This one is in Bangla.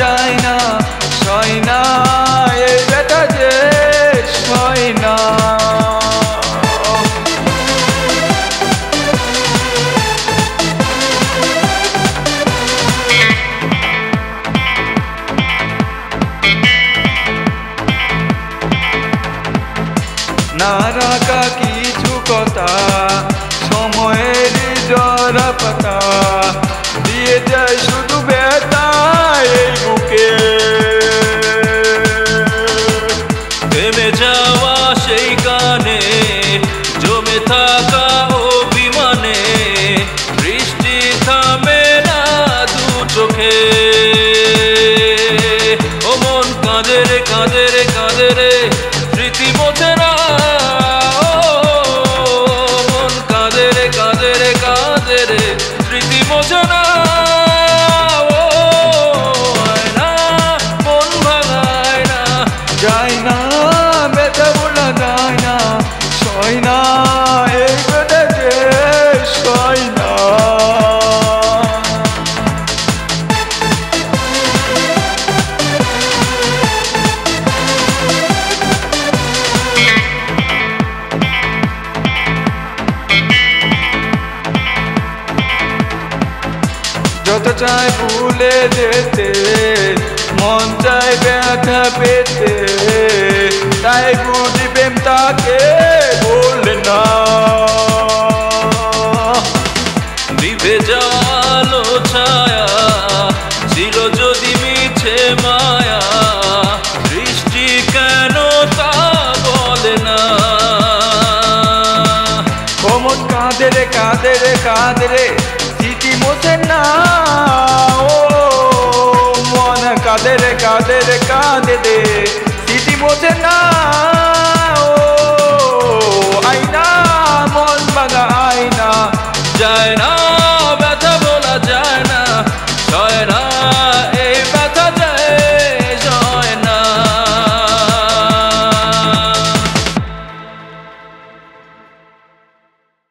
যায় না, সয় না এই ব্যথা যে সয় না। না রাখা কিছু কথা সময়ের জরা পাতা দিয়ে যায় শুধু ব্যথা এই বুকে। থেমে যাওয়া সেই গানে জমে থাকা অভিমানে বৃষ্টি থামে না দু চোখে। ও মন কাঁদে রে কাঁদে রে কাঁদে রে স্মৃতি মোছে না। মন কাঁদে রে কাঁদে রে কাঁদে রে স্মৃতি মোছে না। মন ভাঙায় না, যায় না ব্যথা বলা যায় না, সয় না এই ব্যথা যে সয় না। যত চাই ভুলে যেতে মন চাই ব্যথা পেতে, তাই বুঝি প্রেম তাকে বললে না। নিভে যাওয়ালো ছায়া ছিল যদি মিছে মায়া, দৃষ্টি কেন তা বলে না। কোমর কাঁদে রে কাঁদে রে কাঁদে রে স্মৃতি মোছে না। ও মন কাঁদে রে কাঁদে রে কাঁদে রে স্মৃতি মোছে না।